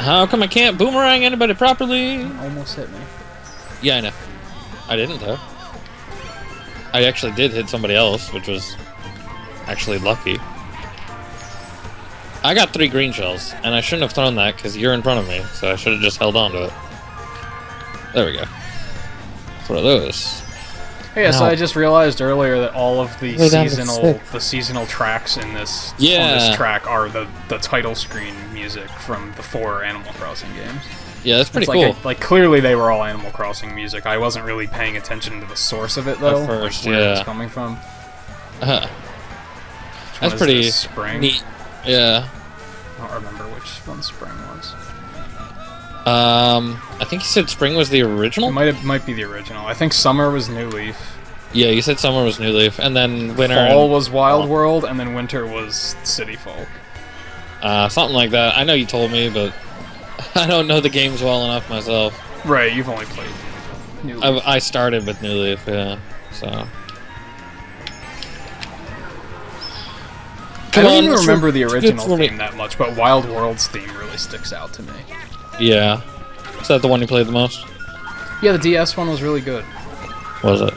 How come I can't boomerang anybody properly? Almost hit me. Yeah, I know. I didn't, though. I actually did hit somebody else, which was actually lucky. I got 3 green shells, and I shouldn't have thrown that because you're in front of me, so I should have just held on to it. There we go. Throw those. Hey, yeah, so I just realized earlier that all of the seasonal tracks in this on this track are the title screen music from the 4 Animal Crossing games. Yeah, that's pretty cool. Like clearly they were all Animal Crossing music. I wasn't really paying attention to the source of it though. At first, like where it's coming from. That's pretty Spring. neat. Yeah. I don't remember which one Spring was. I think you said Spring was the original? It might be the original. I think Summer was New Leaf. Yeah, you said Summer was New Leaf, and then Winter... Fall was Wild World, and then Winter was City Folk. Something like that. I know you told me, but I don't know the games well enough myself. Right, you've only played New Leaf. I started with New Leaf, yeah, so... I don't even remember the original theme that much, but Wild World's theme really sticks out to me. Yeah. Is that the one you played the most? Yeah, the DS one was really good. Was it?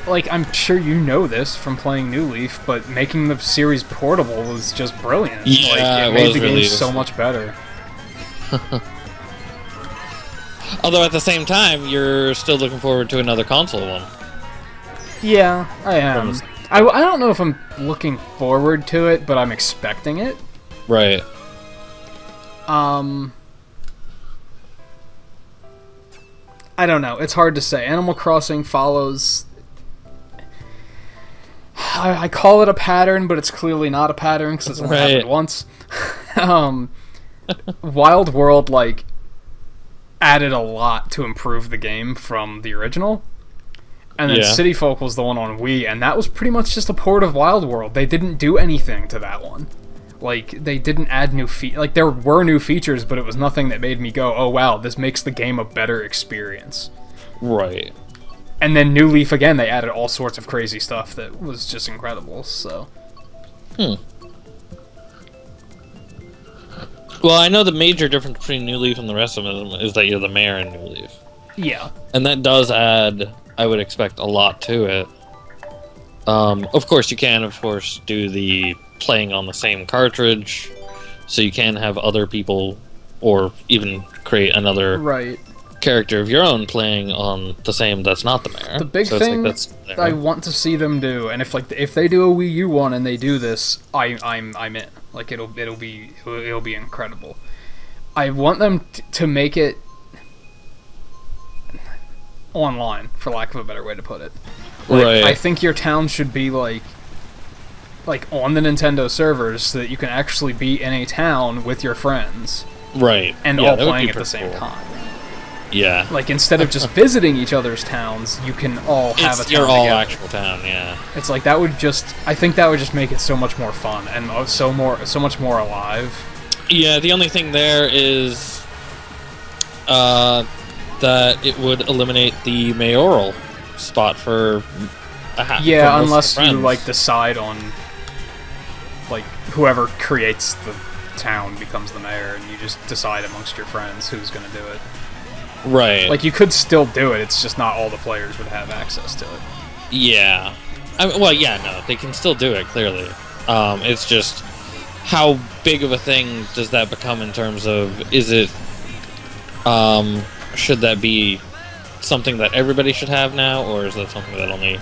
Like, I'm sure you know this from playing New Leaf, but making the series portable was just brilliant. Yeah, like, it made the game so much better. Although at the same time, you're still looking forward to another console one. Yeah, I am. I don't know if I'm looking forward to it, but I'm expecting it. Right. I don't know. It's hard to say. Animal Crossing follows... I call it a pattern, but it's clearly not a pattern because it's only happened once. Wild World, like, added a lot to improve the game from the original. And then City Folk was the one on Wii, and that was pretty much just a port of Wild World. They didn't do anything to that one. Like, they didn't add new like, there were new features, but it was nothing that made me go, oh wow, this makes the game a better experience. Right. And then New Leaf, again, they added all sorts of crazy stuff that was just incredible, so... Well, I know the major difference between New Leaf and the rest of them is that you're the mayor in New Leaf. Yeah. And that does add, I would expect, a lot to it. Of course, you can, do the playing on the same cartridge, so you can have other people, or even create another character of your own playing on the same that's not the mayor. The big thing I want to see them do, and if they do a Wii U one and they do this, I'm in. Like it'll be incredible. I want them to make it online, for lack of a better way to put it. Like, I think your town should be like on the Nintendo servers so that you can actually be in a town with your friends. Right. And all playing at the same time. Yeah. Like, instead of just visiting each other's towns, you can all have a town your together. actual town, yeah. It's like, that would just... I think that would just make it so much more fun and so much more alive. Yeah, the only thing there is... that it would eliminate the mayoral spot for... yeah, unless you, like, decide on... Like, whoever creates the town becomes the mayor, and you just decide amongst your friends who's gonna do it. Right. Like, you could still do it, it's just not all the players would have access to it. Yeah. Well, yeah, no, they can still do it, clearly. It's just, how big of a thing does that become in terms of, is it, should that be something that everybody should have now, or is that something that only,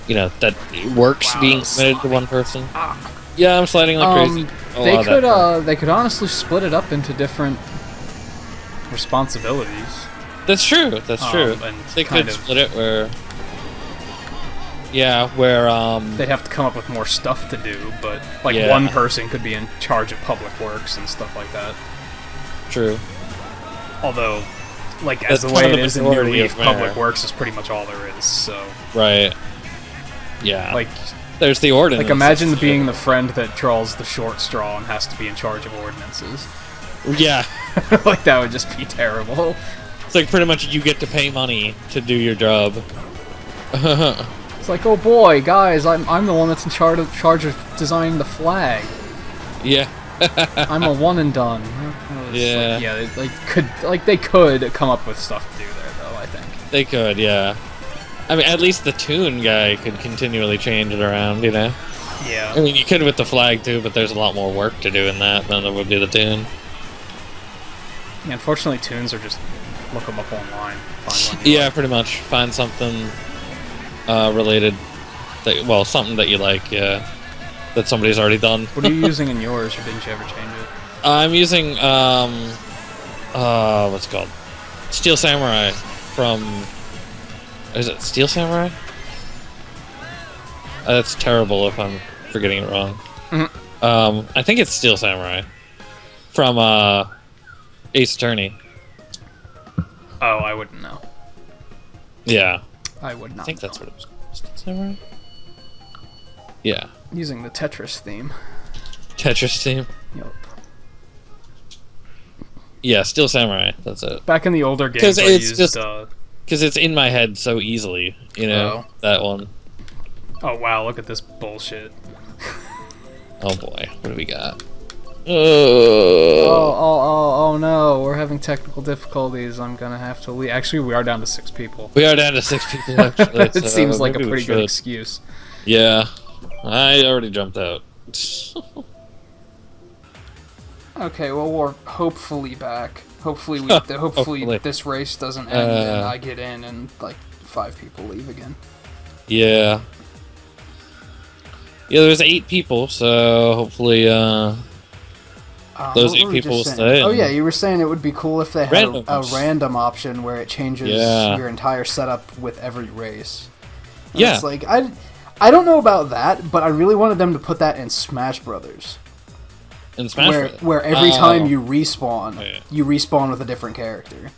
that works being limited to one person? Yeah, I'm sliding like crazy. They could honestly split it up into different responsibilities. That's true. That's true. And they could split it where, they'd have to come up with more stuff to do, but like one person could be in charge of public works and stuff like that. True. Although, like as the way it is in New Leaf, public works is pretty much all there is. So. Right. Yeah. Like. There's the ordinance. Like, imagine being the friend that draws the short straw and has to be in charge of ordinances. Yeah. Like, that would just be terrible. It's like, pretty much, you get to pay money to do your job. It's like, oh boy, guys, I'm the one that's in charge of designing the flag. Yeah. I'm a one and done. Yeah. Like, yeah, they could come up with stuff to do there, though. I think they could, yeah. I mean, at least the tune guy could continually change it around, you know. Yeah. I mean, you could with the flag too, but there's a lot more work to do in that than there would be the tune. Yeah, unfortunately, tunes are just look them up online. Find one yeah, pretty much. Find something related, something that you like, yeah, that somebody's already done. What are you using in yours, or didn't you ever change it? I'm using what's it called? Steel Samurai from. Is it Steel Samurai? That's terrible if I'm forgetting it wrong. Mm-hmm. I think it's Steel Samurai from Ace Attorney. Oh, I wouldn't know. Yeah. I would not. I think that's what it was called. Steel Samurai? Yeah. Using the Tetris theme. Tetris theme? Yup. Yeah, Steel Samurai. That's it. Back in the older games, I used... Because it's in my head so easily, you know, that one. Oh, wow, look at this bullshit. Oh, boy. What do we got? Oh, no, we're having technical difficulties. I'm gonna have to leave. Actually, we are down to 6 people. We are down to 6 people, actually. It seems like a pretty good excuse. Yeah. I already jumped out. Okay, well, we're hopefully back. Hopefully this race doesn't end and I get in and, like, 5 people leave again. Yeah. Yeah, there's 8 people, so hopefully, those 8 people will stay. Oh, yeah, you were saying it would be cool if they had a random option where it changes your entire setup with every race. And it's like, I don't know about that, but I really wanted them to put that in Smash Brothers. In Smash where every time you respawn, you respawn with a different character.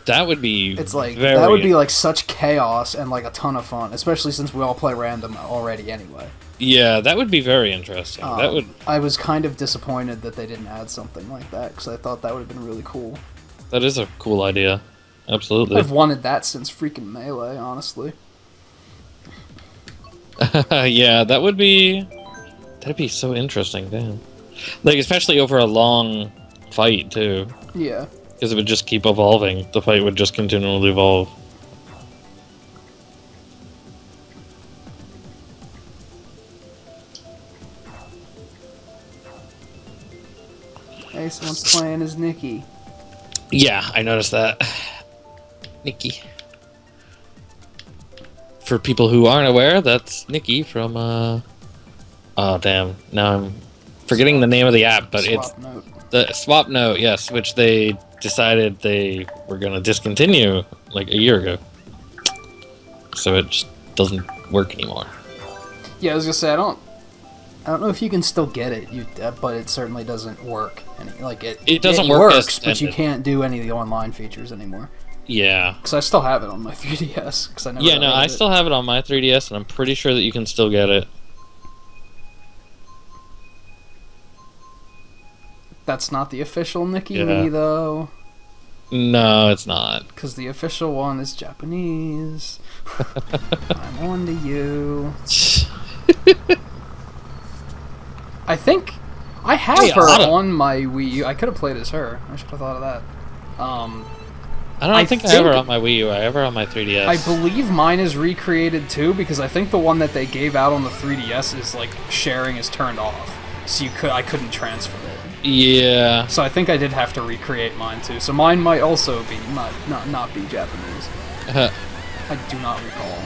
That would be that would be like such chaos and like a ton of fun, especially since we all play random already anyway. Yeah, that would be very interesting. I was kind of disappointed that they didn't add something like that because I thought that would have been really cool. That is a cool idea. Absolutely. I've wanted that since freaking Melee, honestly. Yeah, that'd be so interesting, damn. Like, especially over a long fight, too. Yeah. Because it would just keep evolving. The fight would just continually evolve. Hey, someone's playing as Nikki. Yeah, I noticed that. Nikki. For people who aren't aware, that's Nikki from, Oh, damn. Now I'm forgetting the name of the app, but it's the Swap Note, yes, which they decided they were going to discontinue like a year ago. So it just doesn't work anymore. Yeah, I was gonna say I don't know if you can still get it, but it certainly doesn't work. It doesn't work. Works, but you can't do any of the online features anymore. Yeah. Because I still have it on my 3DS. Cause I never I still have it on my 3DS, and I'm pretty sure that you can still get it. That's not the official Nikki Lee, though. No, it's not. Because the official one is Japanese. I'm on to you. I think I have her on my Wii U. I could have played as her. I should have thought of that. I don't think I have her on my Wii U. I have her on my 3DS. I believe mine is recreated too, because I think the one that they gave out on the 3DS is like sharing is turned off, so I couldn't transfer it. Yeah. So I think I did have to recreate mine too. So mine might also be not be Japanese. I do not recall.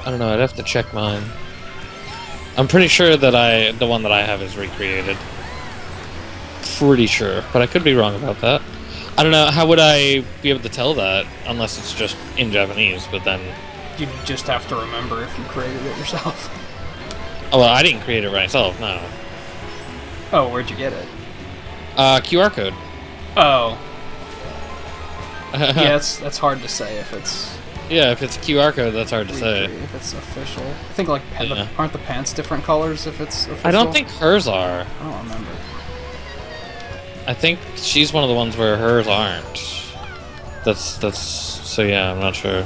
I don't know. I'd have to check mine. I'm pretty sure that the one that I have is recreated. Pretty sure, but I could be wrong about that. I don't know. How would I be able to tell that unless it's just in Japanese? But then you just have to remember if you created it yourself. Oh well, I didn't create it myself. No. Oh, where'd you get it? QR code. Oh. Yeah, that's hard to say if it's... Yeah, if it's a QR code, that's hard to say. If it's official. I think, like, aren't the pants different colors if it's official? I don't think hers are. I don't remember. I think she's one of the ones where hers aren't. So yeah, I'm not sure.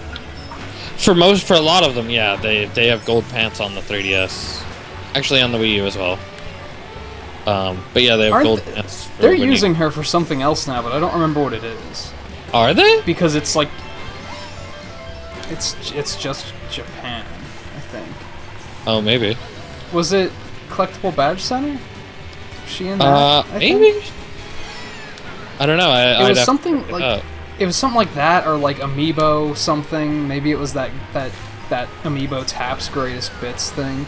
For a lot of them, yeah, they have gold pants on the 3DS. Actually, on the Wii U as well. But yeah, they have Aren't gold they- pants. For They're when you- using her for something else now, but I don't remember what it is. Are they? Because it's like... It's just Japan, I think. Oh, maybe. Was it Collectible Badge Center? Was she in that? I Maybe? think? I don't know. It was something like... It was something like that, or like Amiibo something. Maybe it was that Amiibo Taps Greatest Bits thing.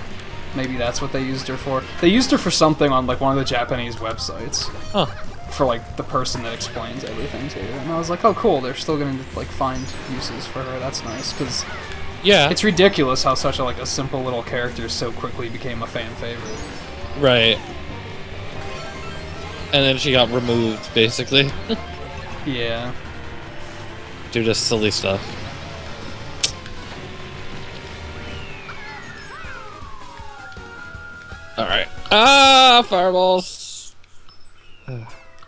Maybe that's what they used her for. They used her for something on like one of the Japanese websites. Huh. For like the person that explains everything to you. And I was like, oh cool, they're still gonna like find uses for her. That's nice, because Yeah. it's ridiculous how such a simple little character so quickly became a fan favorite. Right. And then she got removed, basically. Yeah. Due to silly stuff. Alright. Ah, fireballs!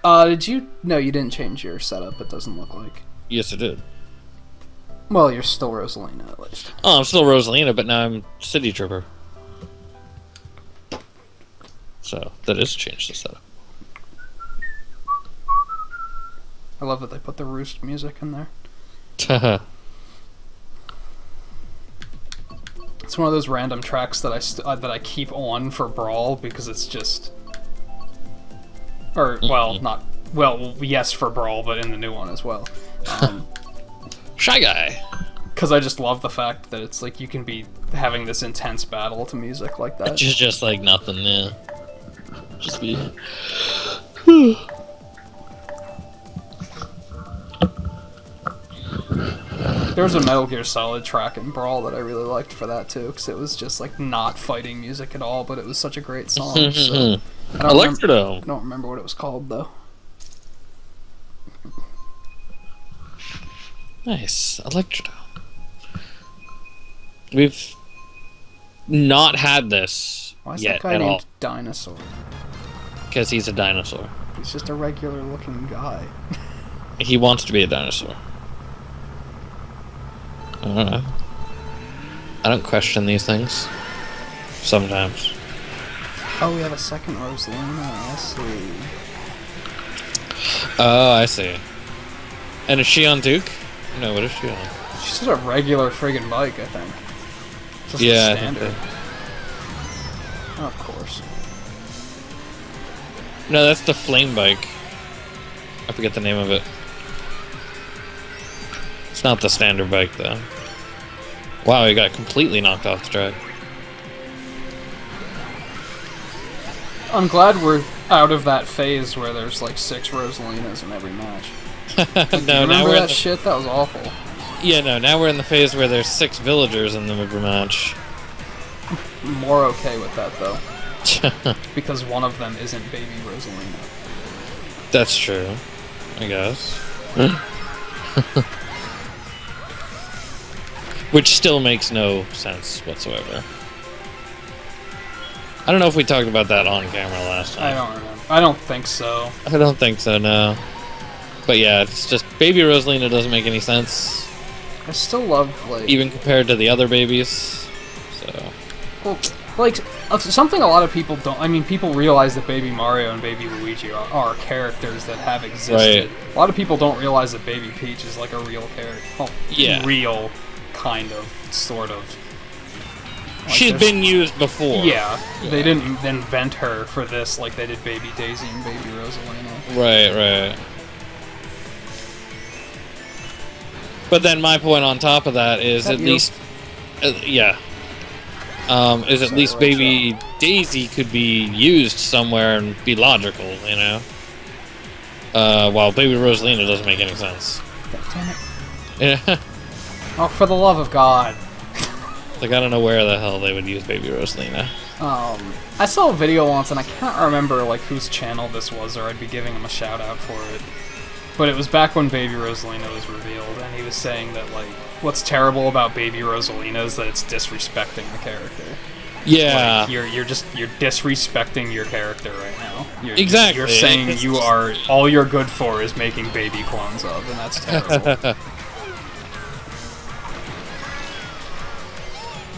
Did you... No, you didn't change your setup, it doesn't look like. Yes, it did. Well, you're still Rosalina, at least. Oh, I'm still Rosalina, but now I'm City Trooper. So, that is changed the setup. I love that they put the Roost music in there. It's one of those random tracks that I keep on for Brawl because it's just... Or, well, not... Well, yes for Brawl, but in the new one as well. Shy Guy! Because I just love the fact that it's like you can be having this intense battle to music like that. Just like nothing, yeah. Just be... There was a Metal Gear Solid track in Brawl that I really liked for that too, because it was just like not fighting music at all, but it was such a great song. So I Electrodome! don't remember what it was called though. Nice. Electrodome. We've not had this Why is yet that guy at named all. Dinosaur? Because he's a dinosaur. He's just a regular looking guy. He wants to be a dinosaur. I don't know. I don't question these things. Sometimes. Oh, we have a second Rosalina. I see. Oh, I see. And is she on Duke? No, what is she on? She's just a regular friggin' bike, I think. Just Yeah, the I think standard. so. Of course. No, that's the flame bike. I forget the name of it. It's not the standard bike, though. Wow, he got completely knocked off the track. I'm glad we're out of that phase where there's like 6 Rosalinas in every match. No, now Remember we're in that the, shit? That was awful. yeah, no, now we're in the phase where there's 6 villagers in the every match. I'm more okay with that though, because one of them isn't baby Rosalina. That's true, I guess. Which still makes no sense whatsoever. I don't know if we talked about that on camera last time. I don't remember. I don't think so. I don't think so, no. But yeah, it's just baby Rosalina doesn't make any sense, I still love like even compared to the other babies. So well, like something a lot of people don't. I mean, people realize that Baby Mario and Baby Luigi are characters that have existed. Right. A lot of people don't realize that Baby Peach is like a real character. Well, Yeah. real, kind of, sort of. Like, she's there's- been used before. Yeah, they didn't invent her for this like they did Baby Daisy and Baby Rosalina. Right, right. But then my point on top of that is That at you? least, yeah, is at least Sorry, Baby Daisy could be used somewhere and be logical, you know. While Baby Rosalina doesn't make any sense. God damn it. Yeah, Oh, for the love of God. like I don't know where the hell they would use Baby Rosalina. I saw a video once, and I can't remember like whose channel this was, or I'd be giving him a shout out for it. But it was back when Baby Rosalina was revealed, and he was saying that like, what's terrible about Baby Rosalina is that it's disrespecting the character. Yeah, Like, you're disrespecting your character right now. Exactly. You're saying It's- you are all you're good for is making baby clones of, and that's terrible.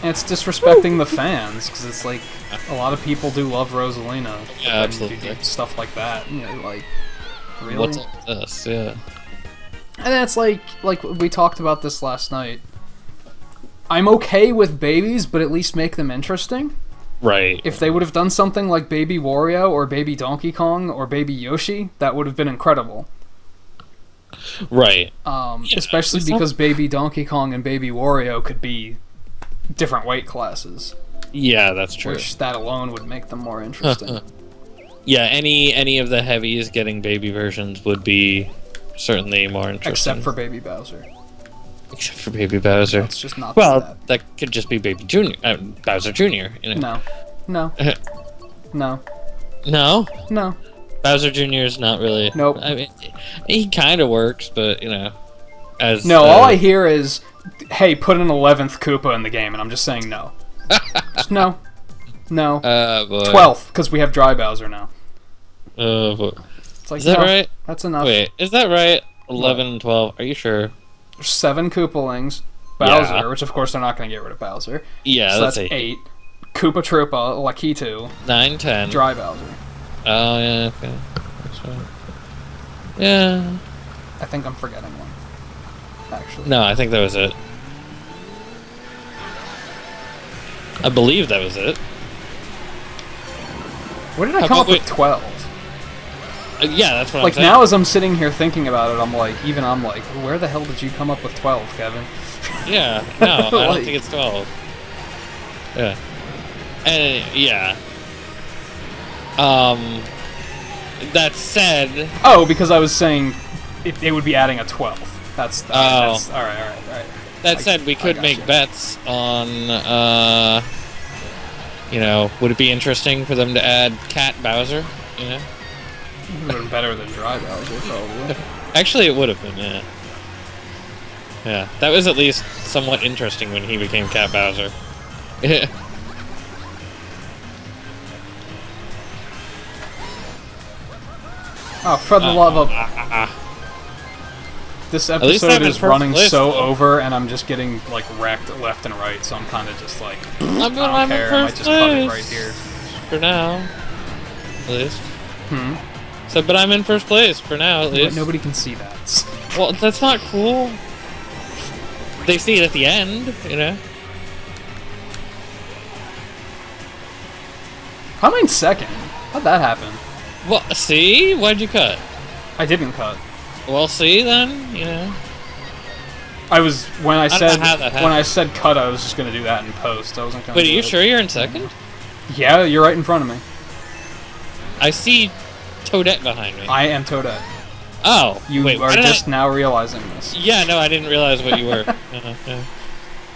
And it's disrespecting the fans, because it's like, a lot of people do love Rosalina. Yeah, absolutely. Do stuff like that, you know, like, really? What's up with this? Yeah. And then it's like we talked about this last night. I'm okay with babies, but at least make them interesting. Right. If they would have done something like Baby Wario or Baby Donkey Kong or Baby Yoshi, that would have been incredible. Right. Especially because Baby Donkey Kong and Baby Wario could be different weight classes. Yeah, that's true. Which that alone would make them more interesting. Yeah, any of the heavies getting baby versions would be certainly more interesting. Except for Baby Bowser. Except for Baby Bowser. It's just not that could just be Baby Junior, Bowser Junior. You know? No. No. No. No. Bowser Junior is not really. Nope. I mean, he kind of works, but you know, as all I hear is, "Hey, put an 11th Koopa in the game," and I'm just saying no. Just no. No. Boy. 12th, because we have Dry Bowser now. Boy. It's like, is that right? That's enough. Wait, is that right? 11 and 12. Are you sure? There's 7 Koopalings. Bowser, which of course they're not going to get rid of Bowser. Yeah, so that's 8. Koopa Troopa, Lakitu. 9, 10. Dry Bowser. Oh, yeah, okay. That's right. Yeah. I think I'm forgetting one. Actually. No, I think that was it. I believe that was it. Where did I come up with 12? Yeah, that's what like I'm saying. now as I'm sitting here thinking about it, I'm like, where the hell did you come up with 12, Kevin? Yeah, no, I don't think it's 12. Yeah. And, yeah. That said... Oh, because I was saying it would be adding a 12. That's... Alright. That said, we could make bets on, you know, would it be interesting for them to add Cat Bowser, you know? It would have been better than Dry Bowser, probably. Actually, it would have been, yeah. Yeah, that was at least somewhat interesting when he became Cat Bowser. Oh, for the love of... This episode is running so over, and I'm just getting, like, wrecked left and right, so I'm kind of just like, I don't care, I might just cut it right here. For now. At least. So, but I'm in first place, for now, at least. But nobody can see that. Well, that's not cool. They see it at the end, you know? How am I in second? How'd that happen? Well, see? Why'd you cut? I didn't cut. Well, see then, you know. I was when I said cut, I was just gonna do that in post. I wasn't gonna. Wait, are you sure you're in second? Yeah, you're right in front of me. I see Toadette behind me. I am Toadette. Oh, you are just now realizing this. Yeah, no, I didn't realize what you were.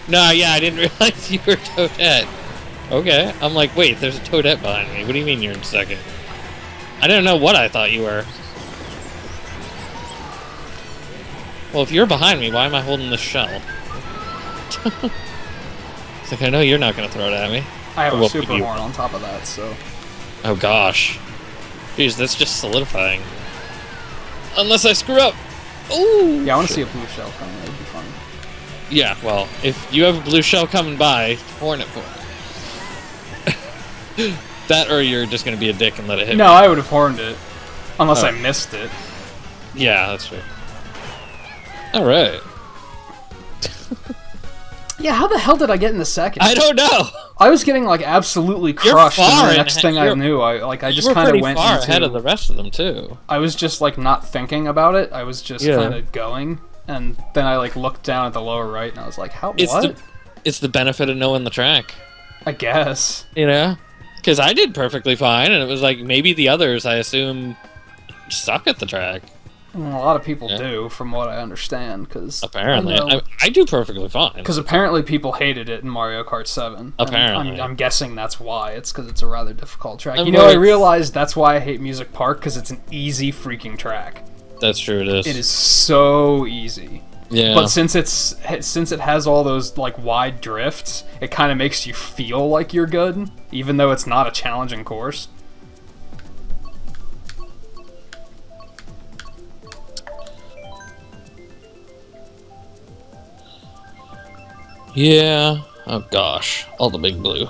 No, yeah, I didn't realize you were Toadette. Okay, I'm like, wait, there's a Toadette behind me. What do you mean you're in second? I didn't know what I thought you were. Well, if you're behind me, why am I holding this shell? It's like, I know you're not going to throw it at me. I have a super horn on top of that, so... Oh, gosh. Jeez, that's just solidifying. Unless I screw up! Ooh! Yeah, I want to see a blue shell coming. That would be fun. Yeah, well, if you have a blue shell coming by, horn it for me. That, or you're just going to be a dick and let it hit me. No, I would have horned it. Unless I missed it. Yeah, that's true. Alright. Yeah, how the hell did I get in the second? I don't know! I was getting, like, absolutely crushed, and the next thing I knew, I just kind of went far ahead of the rest of them, too. I was just, like, not thinking about it. I was just kind of going, and then I, like, looked down at the lower right, and I was like, what? It's the benefit of knowing the track. I guess. You know? Because I did perfectly fine, and it was like, maybe the others, I assume, suck at the track. Well, a lot of people do, from what I understand, because... Apparently. I do perfectly fine. Because apparently people hated it in Mario Kart 7. Apparently. I'm guessing that's why. It's because it's a rather difficult track. You know, I realized that's why I hate Music Park, because it's an easy freaking track. That's true, it is. It is so easy. Yeah. But since it has all those, like, wide drifts, it kind of makes you feel like you're good, even though it's not a challenging course. Yeah. Oh gosh, all the big blue.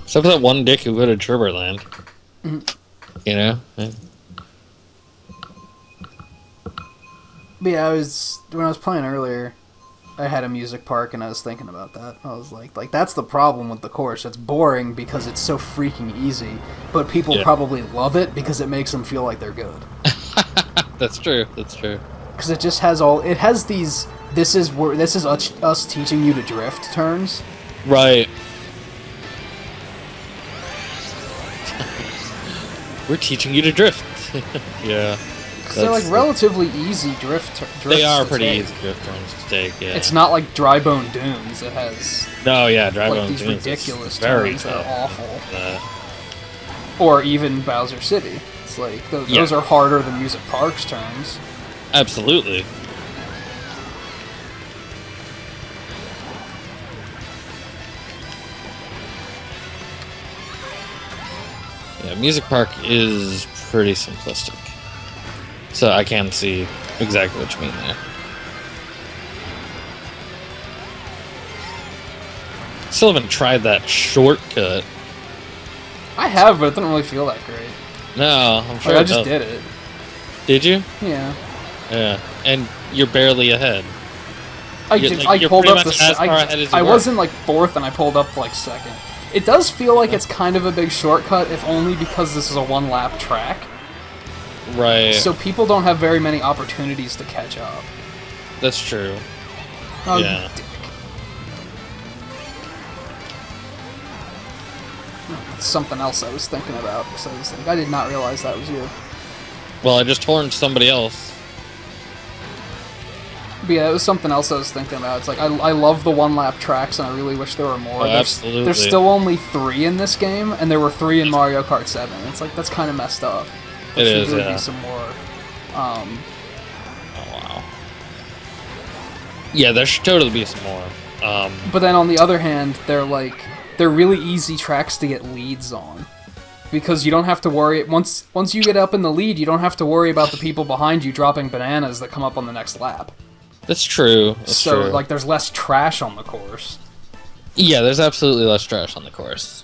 Except for that one dick who go to Triggerland. You know? But yeah, when I was playing earlier, I had a music park and I was thinking about that. I was like that's the problem with the course. It's boring because it's so freaking easy, but people probably love it because it makes them feel like they're good. That's true. That's true. Because it just has these. This is us teaching you to drift turns. Right. We're teaching you to drift. Yeah. They're like relatively easy drifts. They are pretty easy drift turns to take. Yeah. It's not like Dry Bone Dunes. It has. No, yeah, Dry Bone Dunes. These ridiculous turns that are awful. Or or even Bowser City. It's like those are harder than Music Park's turns. Absolutely. Yeah, Music Park is pretty simplistic. So I can see exactly what you mean there. Still haven't tried that shortcut. I have, but it didn't really feel that great. No, I'm sure I just did it. Did you? Yeah. Yeah, and you're barely ahead. I pulled up the. I was in like 4th, and I pulled up like 2nd. It does feel like it's kind of a big shortcut, if only because this is a 1-lap track. Right. So people don't have very many opportunities to catch up. That's true. Oh, yeah. You dick. That's something else I was thinking about. So I did not realize that was you. Well, I just horned somebody else. But yeah, it was something else I was thinking about. It's like, I love the 1-lap tracks, and I really wish there were more. Oh, absolutely. There's still only 3 in this game, and there were 3 in Mario Kart 7. It's like, that's kind of messed up. There should really be some more. Oh, wow. Yeah, there should totally be some more. But then on the other hand, they're really easy tracks to get leads on. Because you don't have to worry, once you get up in the lead, you don't have to worry about the people behind you dropping bananas that come up on the next lap. That's true. That's true. Like, there's less trash on the course. Yeah, there's absolutely less trash on the course.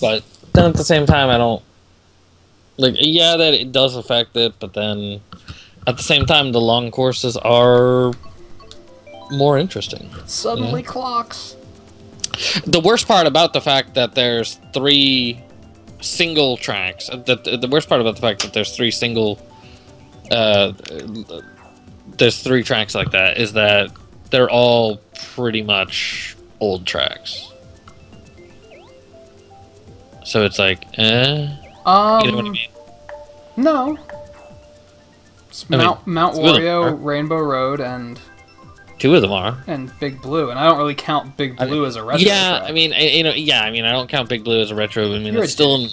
But then at the same time, I don't... Like, yeah, that it does affect it, but then at the same time, the long courses are more interesting. Suddenly clocks. The worst part about the fact that there's 3 single tracks, the worst part about the fact that there's 3 single... there's 3 tracks like that, is that they're all pretty much old tracks. So it's like, you know what I mean? No. Mount Wario, Rainbow Road, and 2 of them are. And Big Blue, and I don't really count Big Blue as a retro. Yeah, track. I mean, I don't count Big Blue as a retro. I mean, it's still an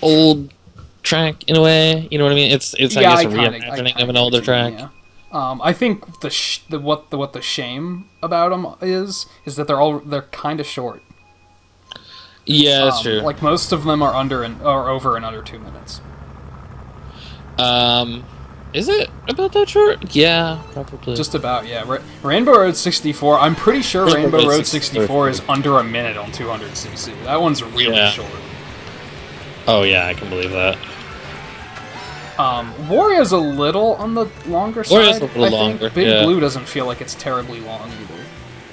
old track in a way. You know what I mean? It's I guess a reimagining of an older track. Yeah. I think what the shame about them is that they're kind of short. Yeah, that's true. Like, most of them are over in under 2 minutes. Is it about that short? Yeah, probably. Just about, yeah. Rainbow Road 64, I'm pretty sure Rainbow Road 64 is under a minute on 200cc. That one's really short. Oh yeah, I can believe that. Wario's a little on the longer side. Wario's a little longer. Big Blue doesn't feel like it's terribly long either.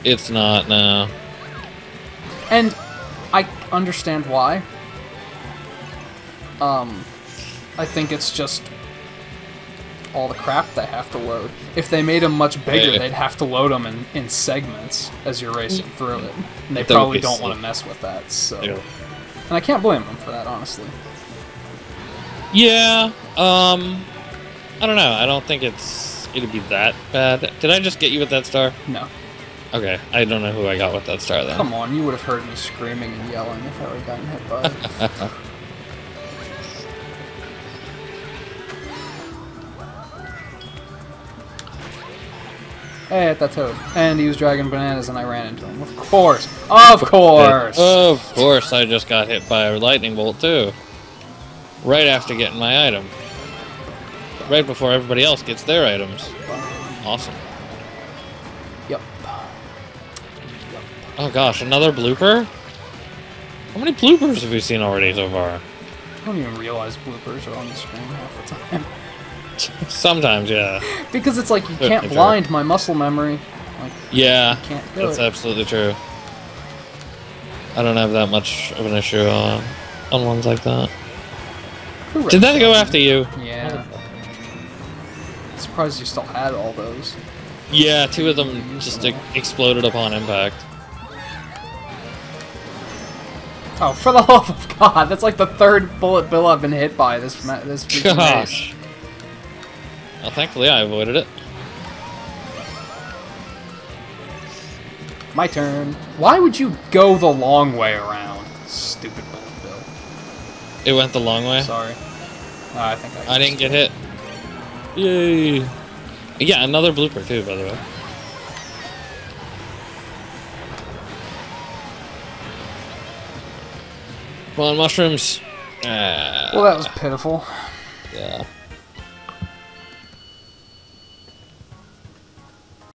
It's not, no. And I understand why. I think it's just all the crap they have to load. If they made them much bigger, they'd have to load them in segments as you're racing through it. And they probably don't want to mess with that, so... Yeah. And I can't blame them for that, honestly. Yeah, I don't know. I don't think it'd be that bad. Did I just get you with that star? No. Okay, I don't know who I got with that star then. Come on, you would have heard me screaming and yelling if I would have gotten hit by it. Hey, at that toad. And he was dragging bananas and I ran into him. Of course! Of course! Of course, I just got hit by a lightning bolt too. Right after getting my item. Right before everybody else gets their items. Awesome. Yep. Oh gosh, another blooper? How many bloopers have we seen already so far? I don't even realize bloopers are on the screen half the time. Sometimes, yeah. Because it's like you can't blind my muscle memory. Like, yeah, you can't do that's it. absolutely true. I don't have that much of an issue on ones like that. Did that go after you? Yeah. Surprised you still had all those. Yeah, 2 of them just exploded upon impact. Oh, for the love of God! That's like the 3rd bullet bill I've been hit by this Gosh. race. Well, thankfully I avoided it. My turn. Why would you go the long way around? Stupid bullet bill. It went the long way? Sorry. I think I didn't get hit. Yay! Yeah, another blooper too, by the way. Come on, mushrooms. Well, that was pitiful. Yeah.